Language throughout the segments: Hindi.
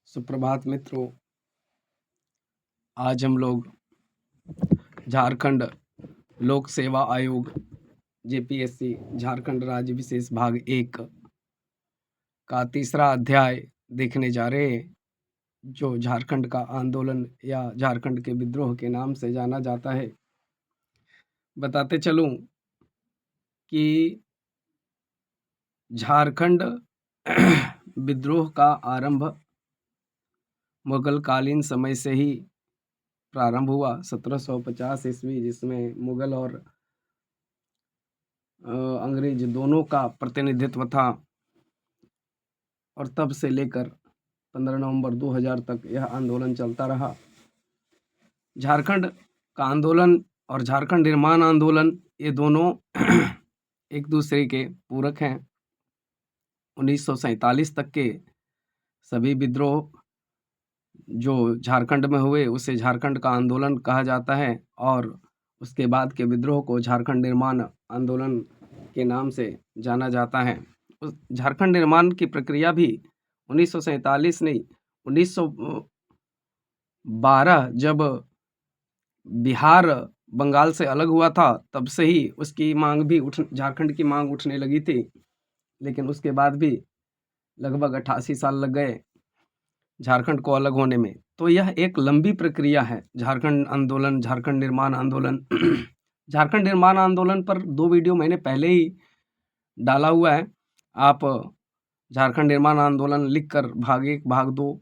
सुप्रभात मित्रों। आज हम लोग झारखंड लोक सेवा आयोग जेपीएससी झारखंड राज्य विशेष भाग 1 का तीसरा अध्याय देखने जा रहे हैं, जो झारखंड का आंदोलन या झारखंड के विद्रोह के नाम से जाना जाता है। बताते चलूं कि झारखंड विद्रोह का आरंभ मुगल कालीन समय से ही प्रारंभ हुआ 1750 ईस्वी, जिसमें मुगल और अंग्रेज दोनों का प्रतिनिधित्व था और तब से लेकर 15 नवंबर 2000 तक यह आंदोलन चलता रहा। झारखंड का आंदोलन और झारखंड निर्माण आंदोलन ये दोनों एक दूसरे के पूरक हैं। 1947 तक के सभी विद्रोह जो झारखंड में हुए उसे झारखंड का आंदोलन कहा जाता है, और उसके बाद के विद्रोह को झारखंड निर्माण आंदोलन के नाम से जाना जाता है। उस झारखंड निर्माण की प्रक्रिया भी 1947 नहीं, 1912 जब बिहार बंगाल से अलग हुआ था तब से ही उसकी मांग भी झारखंड की मांग उठने लगी थी, लेकिन उसके बाद भी लगभग 88 साल लग गए झारखंड को अलग होने में। तो यह एक लंबी प्रक्रिया है, झारखंड आंदोलन, झारखंड निर्माण आंदोलन। झारखंड निर्माण आंदोलन पर 2 वीडियो मैंने पहले ही डाला हुआ है। आप झारखंड निर्माण आंदोलन लिखकर भाग 1 भाग 2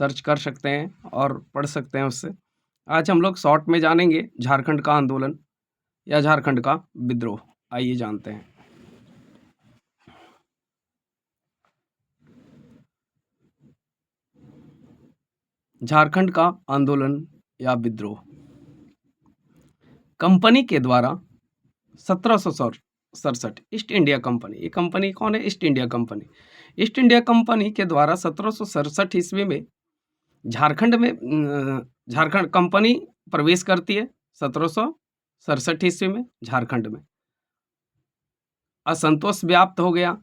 सर्च कर सकते हैं और पढ़ सकते हैं उससे। आज हम लोग शॉर्ट में जानेंगे झारखंड का आंदोलन या झारखंड का विद्रोह। आइए जानते हैं। झारखंड का आंदोलन या विद्रोह कंपनी के द्वारा 1767 ईस्ट इंडिया कंपनी, ये कंपनी कौन है? East India company. East India company के द्वारा 1767 ईस्वी में झारखंड में झारखंड कंपनी प्रवेश करती है। 1767 ईस्वी में झारखंड में असंतोष व्याप्त हो गया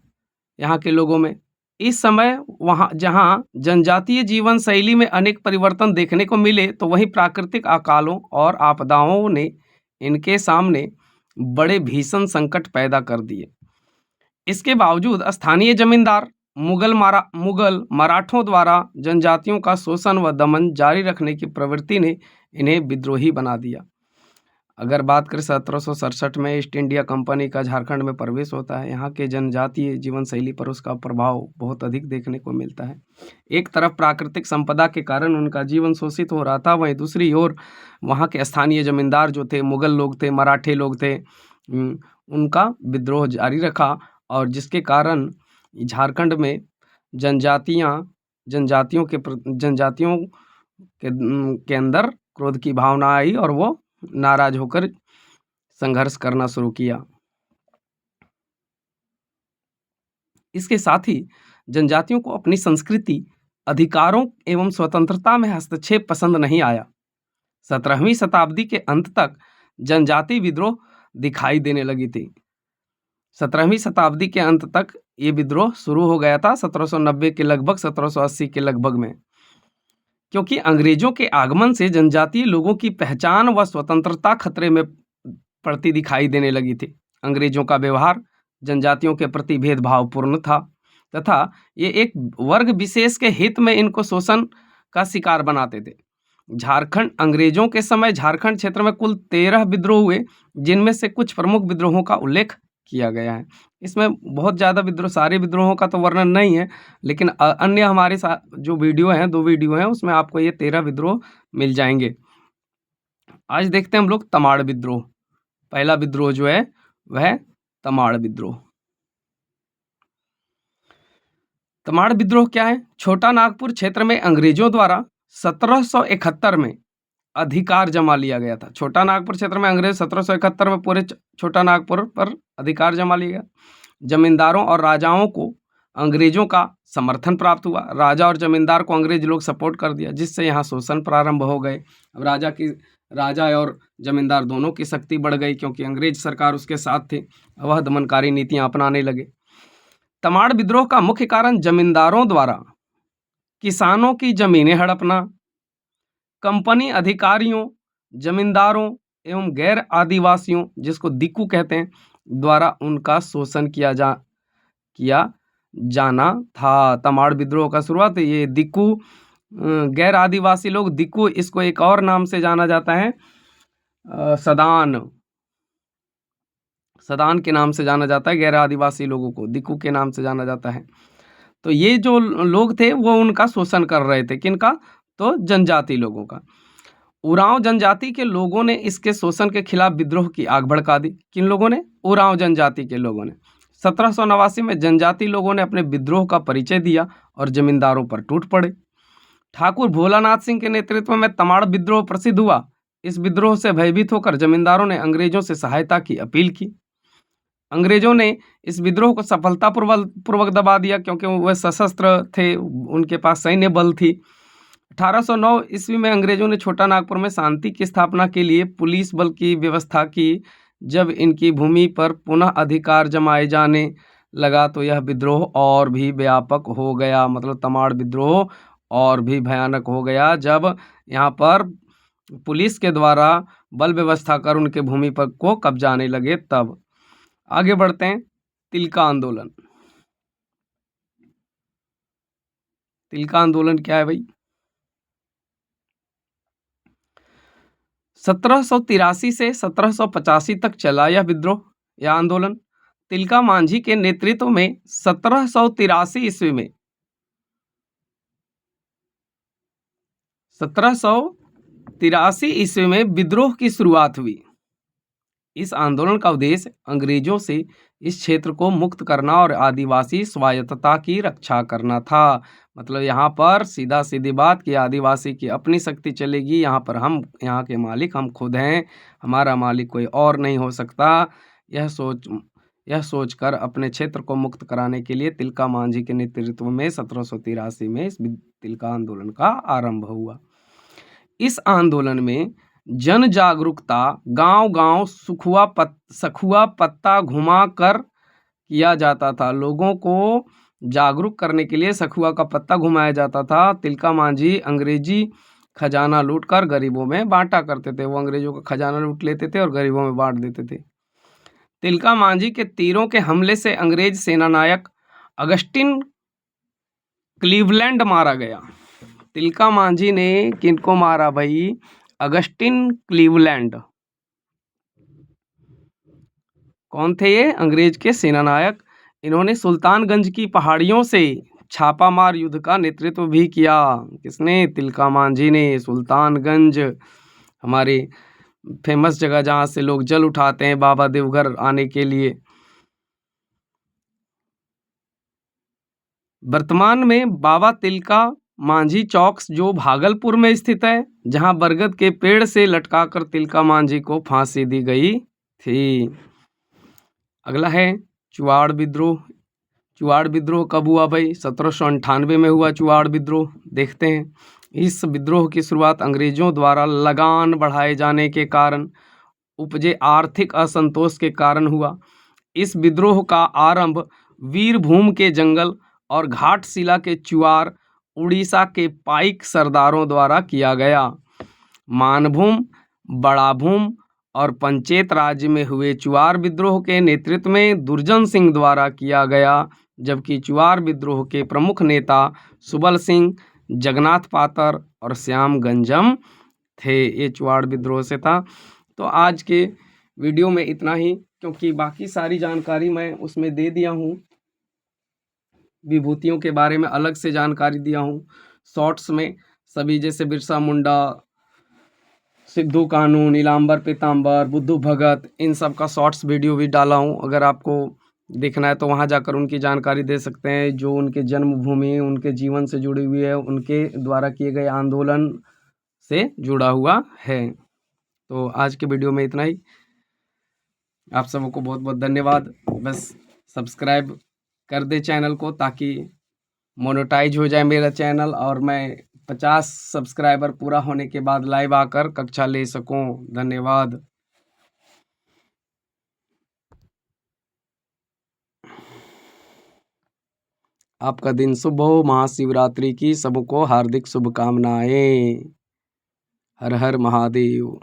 यहाँ के लोगों में। इस समय वहाँ जहाँ जनजातीय जीवन शैली में अनेक परिवर्तन देखने को मिले, तो वहीं प्राकृतिक अकालों और आपदाओं ने इनके सामने बड़े भीषण संकट पैदा कर दिए। इसके बावजूद स्थानीय जमींदार मुगल मराठों द्वारा जनजातियों का शोषण व दमन जारी रखने की प्रवृत्ति ने इन्हें विद्रोही बना दिया। अगर बात करें 1767 में ईस्ट इंडिया कंपनी का झारखंड में प्रवेश होता है, यहाँ के जनजातीय जीवन शैली पर उसका प्रभाव बहुत अधिक देखने को मिलता है। एक तरफ प्राकृतिक संपदा के कारण उनका जीवन शोषित हो रहा था, वहीं दूसरी ओर वहाँ के स्थानीय जमींदार जो थे, मुगल लोग थे, मराठे लोग थे, उनका विद्रोह जारी रखा, और जिसके कारण झारखंड में जनजातियों के अंदर क्रोध की भावना आई और वो नाराज होकर संघर्ष करना शुरू किया। इसके साथ ही जनजातियों को अपनी संस्कृति, अधिकारों एवं स्वतंत्रता में हस्तक्षेप पसंद नहीं आया। 17वीं शताब्दी के अंत तक जनजाति विद्रोह दिखाई देने लगी थी। 17वीं शताब्दी के अंत तक ये विद्रोह शुरू हो गया था 1790 के लगभग, 1780 के लगभग में, क्योंकि अंग्रेजों के आगमन से जनजातीय लोगों की पहचान व स्वतंत्रता खतरे में पड़ती दिखाई देने लगी थी। अंग्रेजों का व्यवहार जनजातियों के प्रति भेदभावपूर्ण था तथा ये एक वर्ग विशेष के हित में इनको शोषण का शिकार बनाते थे। अंग्रेजों के समय झारखंड क्षेत्र में कुल 13 विद्रोह हुए, जिनमें से कुछ प्रमुख विद्रोहों का उल्लेख किया गया है। इसमें बहुत ज़्यादा विद्रोह, सारे विद्रोहों का तो वर्णन नहीं है, लेकिन अन्य हमारे साथ जो वीडियो हैं, 2 वीडियो हैं, उसमें आपको ये 13 विद्रोह मिल जाएंगे। आज देखते हैं हम लोग तमाड़ विद्रोह। पहला विद्रोह जो है वह तमाड़ विद्रोह। तमाड़ विद्रोह क्या है? छोटा नागपुर क्षेत्र में अंग्रेजों द्वारा 1771 में अधिकार जमा लिया गया था। छोटा नागपुर क्षेत्र में अंग्रेज 1771 में पूरे छोटा नागपुर पर अधिकार जमा लिया गया। जमींदारों और राजाओं को अंग्रेजों का समर्थन प्राप्त हुआ। राजा और जमींदार को अंग्रेज लोग सपोर्ट कर दिया, जिससे यहाँ शोषण प्रारंभ हो गए। अब राजा और जमींदार दोनों की शक्ति बढ़ गई, क्योंकि अंग्रेज सरकार उसके साथ थी। वह दमनकारी नीतियाँ अपनाने लगे। तमाड़ विद्रोह का मुख्य कारण जमींदारों द्वारा किसानों की जमीनें हड़पना, कंपनी अधिकारियों, जमींदारों एवं गैर आदिवासियों जिसको दिक्कू कहते हैं द्वारा उनका शोषण किया जाना था। तमाड़ विद्रोह का शुरुआत ये दिक्कू गैर आदिवासी लोग, दिक्कू इसको एक और नाम से जाना जाता है, सदान सदान के नाम से जाना जाता है। गैर आदिवासी लोगों को दिक्कू के नाम से जाना जाता है। तो ये जो लोग थे वो उनका शोषण कर रहे थे, किनका? तो जनजाति लोगों का। उरांव जनजाति के लोगों ने इसके शोषण के खिलाफ विद्रोह की आग भड़का दी। किन लोगों ने? उरांव जनजाति के लोगों ने। 1789 में जनजाति लोगों ने अपने विद्रोह का परिचय दिया और जमींदारों पर टूट पड़े। ठाकुर भोलानाथ सिंह के नेतृत्व में तमाड़ विद्रोह प्रसिद्ध हुआ। इस विद्रोह से भयभीत होकर जमींदारों ने अंग्रेजों से सहायता की अपील की। अंग्रेजों ने इस विद्रोह को सफलतापूर्वक दबा दिया क्योंकि वह सशस्त्र थे, उनके पास सैन्य बल थी। 1809 ईस्वी में अंग्रेजों ने छोटा नागपुर में शांति की स्थापना के लिए पुलिस बल की व्यवस्था की। जब इनकी भूमि पर पुनः अधिकार जमाए जाने लगा तो यह विद्रोह और भी व्यापक हो गया। मतलब तमाड़ विद्रोह और भी भयानक हो गया जब यहाँ पर पुलिस के द्वारा बल व्यवस्था कर उनके भूमि पर को कब्जाने लगे। तब आगे बढ़ते हैं। तिलका आंदोलन। तिलका आंदोलन क्या है भाई? 1783 से 1785 तक चला यह विद्रोह या आंदोलन। तिलका मांझी के नेतृत्व में 1783 ईस्वी में 1783 ईस्वी में विद्रोह की शुरुआत हुई। इस आंदोलन का उद्देश्य अंग्रेजों से इस क्षेत्र को मुक्त करना और आदिवासी स्वायत्तता की रक्षा करना था। मतलब यहाँ पर सीधा सीधी बात कि आदिवासी की अपनी शक्ति चलेगी, यहाँ पर हम यहाँ के मालिक हम खुद हैं, हमारा मालिक कोई और नहीं हो सकता। यह सोचकर अपने क्षेत्र को मुक्त कराने के लिए तिलका मांझी के नेतृत्व में 1783 में इस तिलका आंदोलन का आरंभ हुआ। इस आंदोलन में जन जागरूकता गांव-गांव सखुआ पत्ता घुमा कर किया जाता था। लोगों को जागरूक करने के लिए सखुआ का पत्ता घुमाया जाता था। तिलका मांझी अंग्रेजी खजाना लूटकर गरीबों में बांटा करते थे। वो अंग्रेजों का खजाना लूट लेते थे और गरीबों में बांट देते थे। तिलका मांझी के तीरों के हमले से अंग्रेज सेनानायक अगस्टिन क्लीवलैंड मारा गया। तिलका मांझी ने किनको मारा भाई? Augustine Cleveland. कौन थे ये? अंग्रेज के सेनानायक। इन्होंने सुल्तानगंज की पहाड़ियों से छापामार युद्ध का नेतृत्व भी किया। किसने? तिलका मांझी ने। सुल्तानगंज हमारे फेमस जगह जहाँ से लोग जल उठाते हैं बाबा देवघर आने के लिए। वर्तमान में बाबा तिलका मांझी चौक जो भागलपुर में स्थित है, जहां बरगद के पेड़ से लटकाकर तिलका मांझी को फांसी दी गई थी। अगला है चुआड़ विद्रोह। चुआड़ विद्रोह कब हुआ भाई? 1798 में हुआ चुआड़ विद्रोह। देखते हैं। इस विद्रोह की शुरुआत अंग्रेजों द्वारा लगान बढ़ाए जाने के कारण उपजे आर्थिक असंतोष के कारण हुआ। इस विद्रोह का आरंभ वीरभूम के जंगल और घाटशिला के चुआर उड़ीसा के पाइक सरदारों द्वारा किया गया। मानभूम, बड़ाभूम और पंचेत राज्य में हुए चुआर विद्रोह के नेतृत्व में दुर्जन सिंह द्वारा किया गया, जबकि चुआर विद्रोह के प्रमुख नेता सुबल सिंह, जगन्नाथ पातर और श्याम गंजम थे। ये चुआड़ विद्रोह से था। तो आज के वीडियो में इतना ही, क्योंकि बाकी सारी जानकारी मैं उसमें दे दिया हूँ। विभूतियों के बारे में अलग से जानकारी दिया हूँ शॉर्ट्स में, सभी जैसे बिरसा मुंडा, सिद्धू कानू, नीलांबर पीताम्बर, बुद्धू भगत, इन सब का शॉर्ट्स वीडियो भी डाला हूँ। अगर आपको देखना है तो वहाँ जाकर उनकी जानकारी दे सकते हैं, जो उनके जन्मभूमि, उनके जीवन से जुड़ी हुई है, उनके द्वारा किए गए आंदोलन से जुड़ा हुआ है। तो आज के वीडियो में इतना ही। आप सबको बहुत बहुत धन्यवाद। बस सब्सक्राइब कर दे चैनल को ताकि मोनेटाइज हो जाए मेरा चैनल और मैं 50 सब्सक्राइबर पूरा होने के बाद लाइव आकर कक्षा ले सकूं। धन्यवाद। आपका दिन शुभ हो। महाशिवरात्रि की सबको हार्दिक शुभकामनाएं। हर हर महादेव।